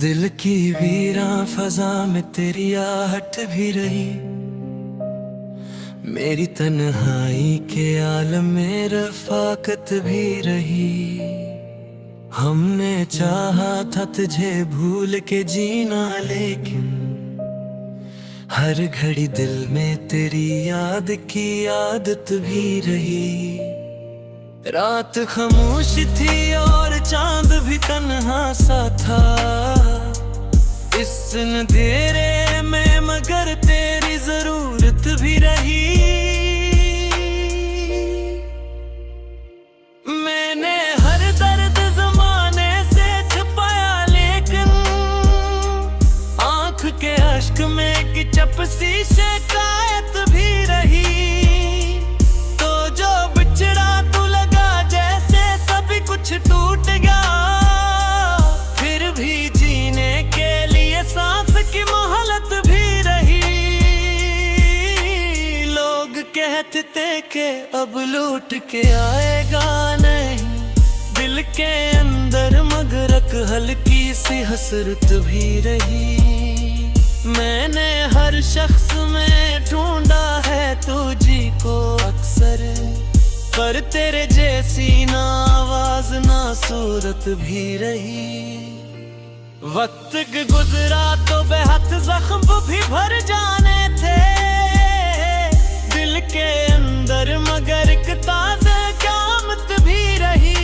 दिल की वीरा फजा में तेरी आहट भी रही, मेरी तन्हाई के आलम में रफाकत भी रही। हमने चाहा था तुझे भूल के जीना, लेकिन हर घड़ी दिल में तेरी याद की आदत भी रही। रात खामोश थी और चांद भी तन्हा सा था इस अंधेरे में, मगर तेरी जरूरत भी रही। मैंने हर दर्द जमाने से छुपाया, लेकिन आंख के अश्क में की चप सी शिकायत भी रही। तो जो बिछड़ा तू लगा जैसे सभी कुछ टूट गया, फिर भी जीने के लिए सांस की मोहलत भी रही। लोग कहते थे कि अब लौट के आएगा नहीं, दिल के अंदर मगर एक हल्की सी हसरत भी रही। मैंने हर शख्स में ढूंढा है तुझी को अक्सर, पर तेरे जैसी ना आवाज ना सूरत भी रही। वक्त गुजरा तो बेहद जख्म भी भर जाने थे दिल के अंदर, मगर एक ताज़ा क़यामत भी रही।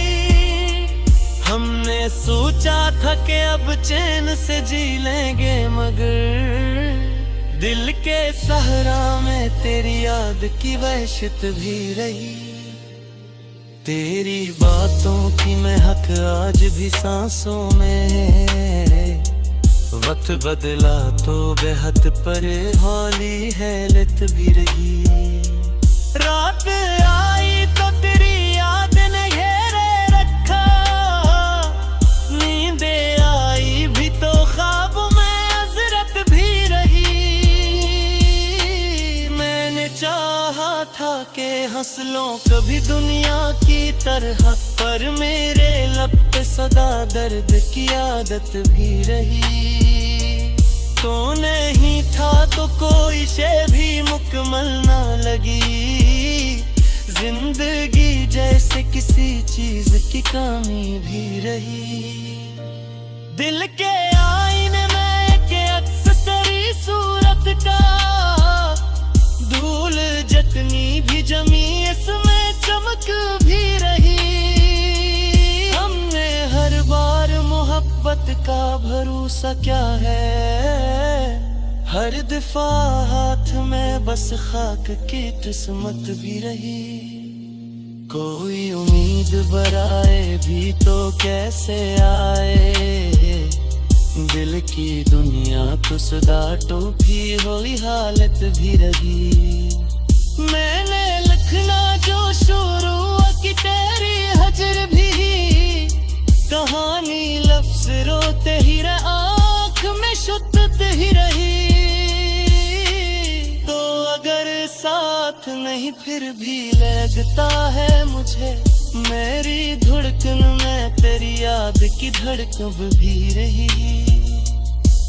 हमने सोचा था कि अब चैन से जी लेंगे, मगर दिल के सहरा में तेरी याद की वहशत भी रही। तेरी बातों की महक आज भी सांसों में है। वक्त बदला तो बेहद परे हौली हैलत भी रही। रात आई तो तेरी याद ने घेरे रखा, नींदे आई भी तो ख्वाब में हजरत भी रही। मैंने चाहा था कि हंस लो कभी दुनिया की तरह, पर मेरे लब पे सदा दर्द की आदत भी रही। तो नहीं था तो कोई शे भी मुकम्मल ना लगी, जिंदगी जैसे किसी चीज की कमी भी रही। दिल के आईने में के अक्स तेरी सूरत का, धूल जतनी भी जमी इसमें चमक भी रही। हमने हर बार मोहब्बत का भरोसा क्या है, हर दफा हाथ में बस खाक की किस्मत भी रही। कोई उम्मीद बराए भी तो कैसे आए, दिल की दुनिया तो सदा टूटी हुई हालत भी रही। मैंने लिखना जो शुरू की तेरी हजर भी, कहानी लफ्ज रोते ही रहे आँख में शुद्धत ही रही। तो अगर साथ नहीं फिर भी लगता है मुझे, मेरी धड़कन में तेरी याद की धड़कन भी रही।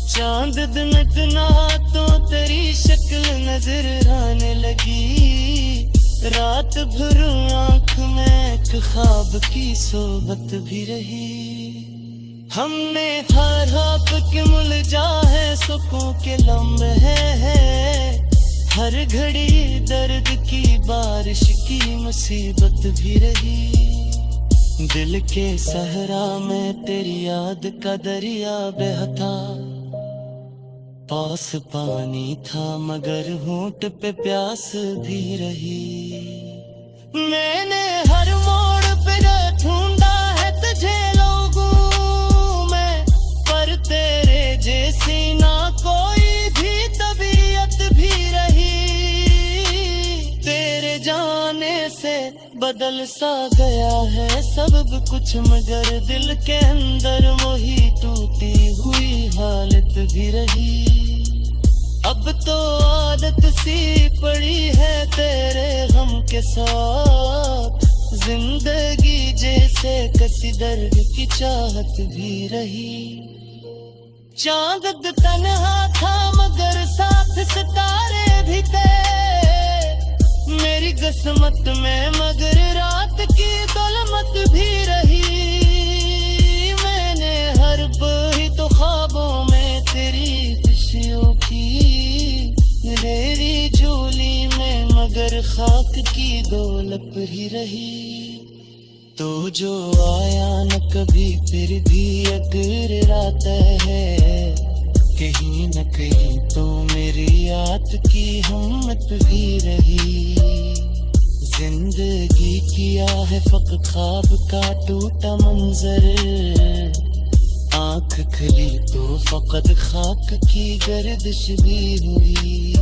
चांद दिन इतना तो तेरी शक्ल नजर आने लगी, रात भर आँख में एक ख्वाब की सोबत भी रही। हमने हर हाथ के मुलझा है सुखों के लम्हे हैं, हर घड़ी दर्द की बारिश की मुसीबत भी रही। दिल के सहरा में तेरी याद का दरिया बहता, पास पानी था मगर होंठ पे प्यास भी रही। मैंने हर मोड़ पे ढूंढा है तुझे लोगों में, पर तेरे जैसी ना कोई भी तबीयत भी रही। तेरे जाने से बदल सा गया है सब कुछ, मगर दिल के अंदर वही टूटी हुई हालत भी रही। अब तो आदत सी पड़ी है तेरे गम के साथ, जिंदगी जैसे किसी दर्द की चाहत भी रही। चांद तन्हा था मगर साथ सितारे भी थे मेरी किस्मत में, मगर रात की दुल्मत भी रही। मैंने हर पल तो ख्वाबों में तेरी खुशियों की तेरी झोली में, मगर खाक की दौलत ही रही। तो जो आया न कभी फिर भी अगर रात है कहीं न कहीं, तो मेरी याद की हिम्मत भी रही। जिंदगी किया है फकत ख्वाब का टूटा मंजर, आंख खुली तो फकत खाक की गर्दिश भी हुई।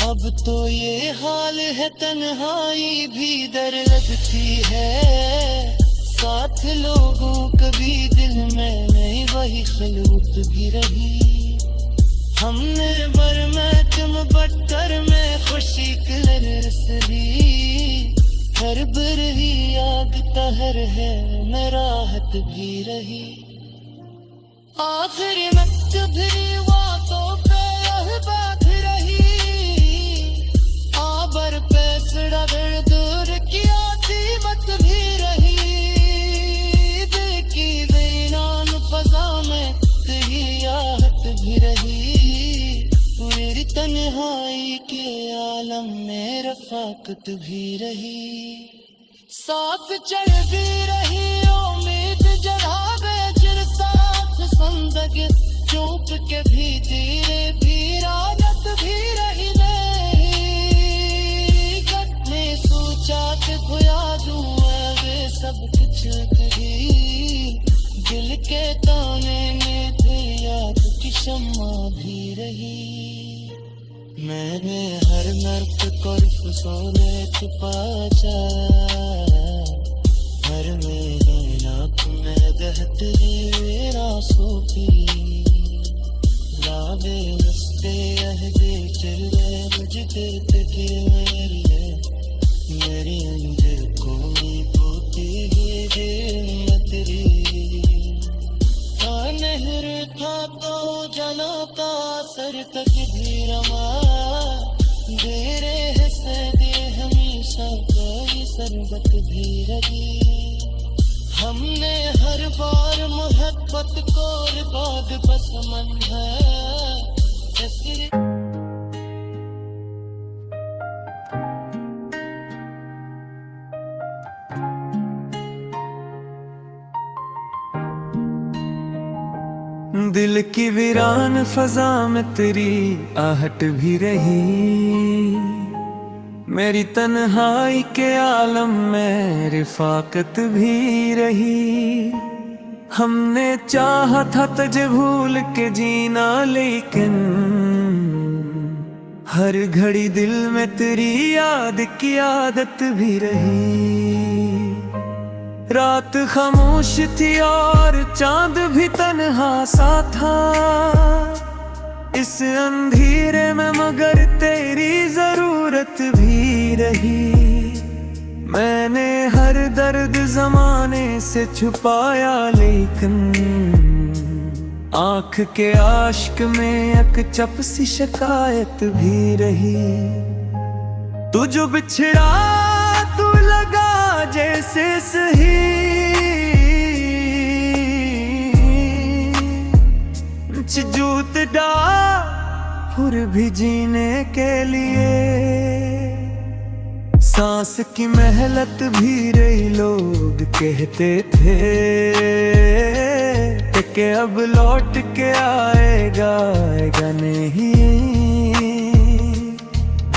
अब तो ये हाल है तन्हाई भी डर लगती है, साथ लोगों कभी दिल में नहीं वही खलूत भी रही। हमने बर में तुम बदतर में खुशी कलर रसली, हर बर ही आग तहर है मैं राहत भी रही। आखिर मकतब वातों पे यह बात रही, आबर पे सड़ा दर्द दूर किया दीमत भी रही। देखी वीरान फजा में तेरी याद भी रही, मेरी तन्हाई के आलम में रफाकत भी रही। साथ चल भी रही उम्मीद जगावे चिर साथ संदग, चूक के भी धीरे भी राजत भी रही। सोचा के खोया दूं वे सब कुछ कभी, दिल के ताने में तेरी याद की शम्मा भी रही। मैंने हर नर्क को फसोले छुपा जाया, हर मेरे नाक में दहती आंसू पी, लावे रस्ते अहदे चले मुझे के मेरी मेरी अंदर कोई पोती है तेरी। नहर था तो जना का सर तक भी रमा, तेरे हिस्से दे हमेशा कोई सरबत भी रही। हमने हर बार मोहब्बत को बाद पसमन है। दिल की वीरान फजा में तेरी आहट भी रही, मेरी तन्हाई के आलम में रिफाकत भी रही। हमने चाहा था तुझे भूल के जीना, लेकिन हर घड़ी दिल में तेरी याद की आदत भी रही। रात खामोश थी और चांद भी तन्हा सा था इस अंधेरे में, मगर तेरी जरूरत भी रही। मैंने हर दर्द जमाने से छुपाया, लेकिन आंख के आश्क में एक चप सी शिकायत भी रही। तू जो बिछड़ा तू लगा जैसे सही, जूत डाल फिर भी जीने के लिए। सांस की मेहनत भी रही, लोग कहते थे कि अब लौट के आएगा नहीं।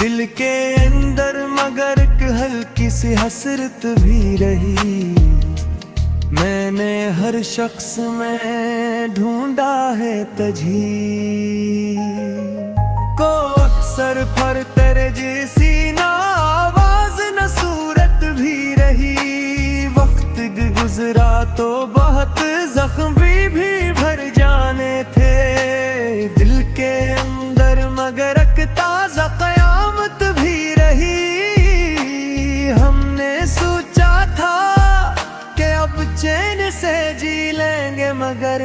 दिल के अंदर मगर एक हल्की सी हसरत भी रही। मैंने हर शख्स में ढूंढा है तुझी को, अक्सर पर तेरे जैसी ना आवाज न सूरत भी रही। वक्त गुजरा तो बहुत जख्म भी भर जाने थे दिल के अंदर, मगर एक ताजा कयामत भी रही। हमने सोचा था कि अब चैन से जी लेंगे, मगर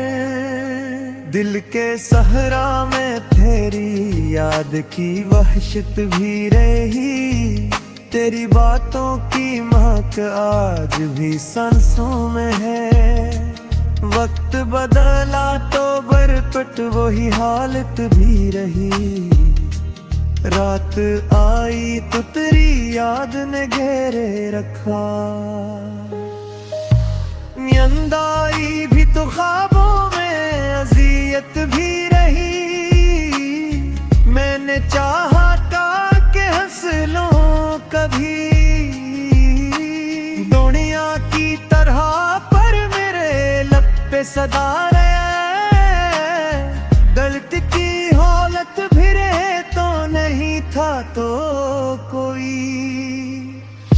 दिल दिल के सहरा में तेरी याद की वहशत भी रही, तेरी बातों की महक आज भी सांसों में है। वक्त बदला तो बरपट वही हालत भी रही, रात आई तो तेरी याद ने घेरे रखा। नींद आई भी तो ख्वाबों में अज़ियत भी रही, मैंने चाहा था कि हंस लूं कभी दुनिया की तरह, पर मेरे लब पे सदा रहे। गलती की हालत भी रहे तो नहीं था तो कोई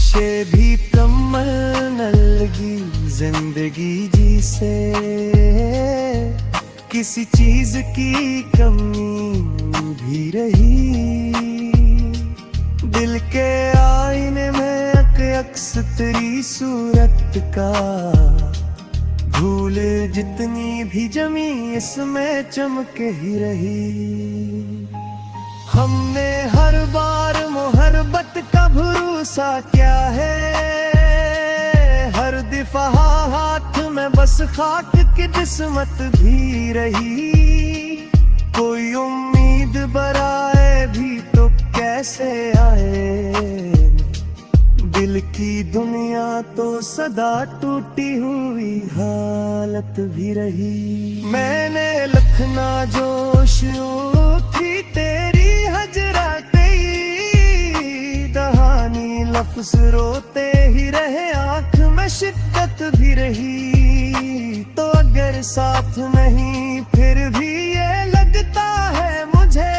शे भी कमल न लगी जिंदगी जी से, किसी चीज की कमी भी रही। दिल के आईने में अक्स तेरी सूरत का, धूल जितनी भी जमी इसमें चमक ही रही। हमने हर बार मोहब्बत का भरोसा क्या है, हर दिफा हाथ में बस खाक की किस्मत भी रही। कोई उम्मीद बराए भी तो कैसे आए, दिल की दुनिया तो सदा टूटी हुई हालत भी रही। मैंने लखना जोश थी तेरी हजरा दहानी लफ्ज रोते ही रहे, आंख में शिद्दत भी रही। तो अगर साथ नहीं फिर भी ये लगता है मुझे,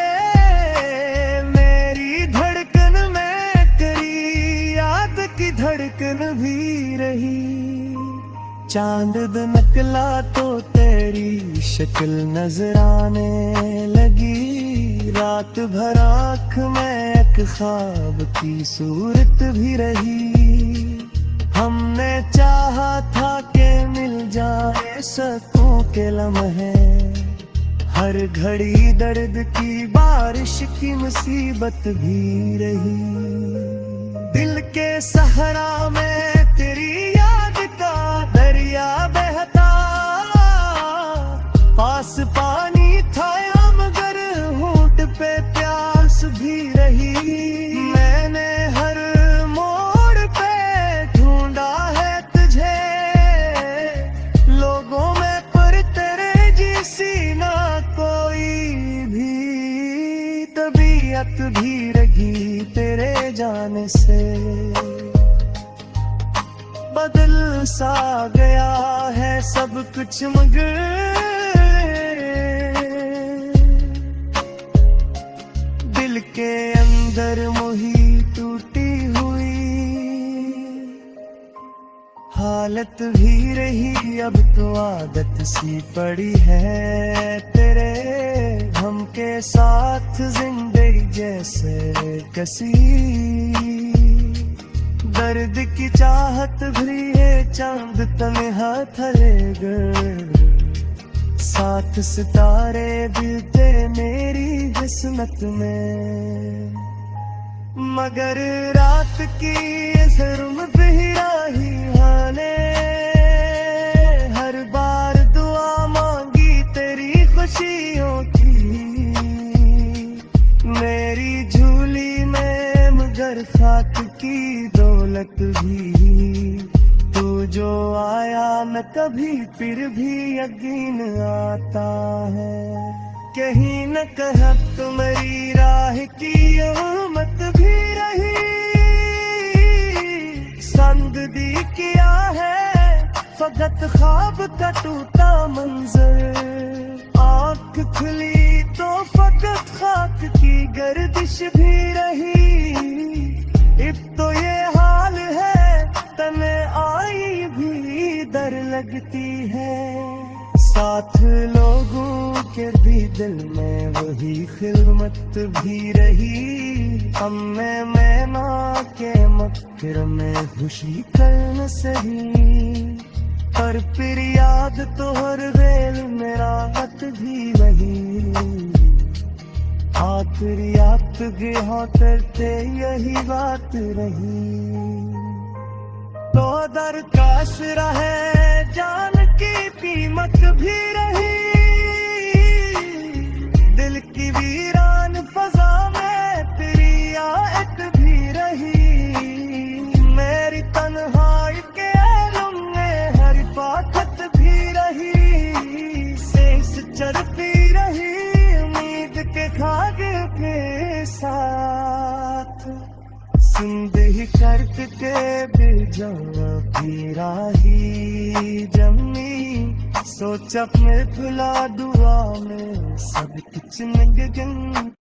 मेरी धड़कन में तेरी याद की धड़कन भी रही। चांद निकला तो तेरी शक्ल नजर आने लगी, रात भर आँख में एक ख्वाब की सूरत भी रही। हमने चाहा था कि मिल जाए सकूं के लम्हे, हर घड़ी दर्द की बारिश की मुसीबत भी रही। दिल के सहरा में तेरी याद का दरिया बहता, पास पानी था मगर होंठ पे प्यास भी रही। मैंने हर मोड़ पे ढूंढा है तुझे लोगों में, पर तेरे जैसी ना कोई भी तबीयत भी रही। तेरे जाने से बदल सा गया है सब कुछ, मगर दिल के अंदर मोही टूटी हुई हालत भी रही। अब तो आदत सी पड़ी है तेरे हम के साथ, जिंदगी जैसे कसी दर्द की चाहत भरी है। चांद तन्हा थलेगर साथ सितारे दिलते मेरी किस्मत में, मगर रात की जुर्म भी राही हाने। हर बार दुआ मांगी तेरी खुशियों की, मेरी झूली में मगर खाक की दौलत भी। तू जो आया न कभी फिर भी यकीन आता है, कहीं न कहीं तुम्हारी राह की उम्मत भी रही। संग दी किया है फकत ख्वाब का टूटा मंजर, आँख खुली तो फकत खाक की गर्दिश भी रही। अब तो ये हाल है तने आई भी डर लगती है, साथ लोगों के भी दिल में वही खिलमत भी रही। अब मैं ना के मक्र में खुशी कर न सही, पर फिर याद तो हर रेल मेरा मत भी नहीं। आखिरी याद हाँ करते यही बात रही। तो दरकाश रहे जान की कीमत भी रही। दिल की वीरान फजा में तेरी आयत भी रही। मेरी तन्हाई के आलम में हर बात भी रही। शेष चलती रही उम्मीद के खाग के साथ। जिंदगी कर्क के बेजा भी राही जमी। सोच अपने भुला दुआ में सब कुछ मिल गया।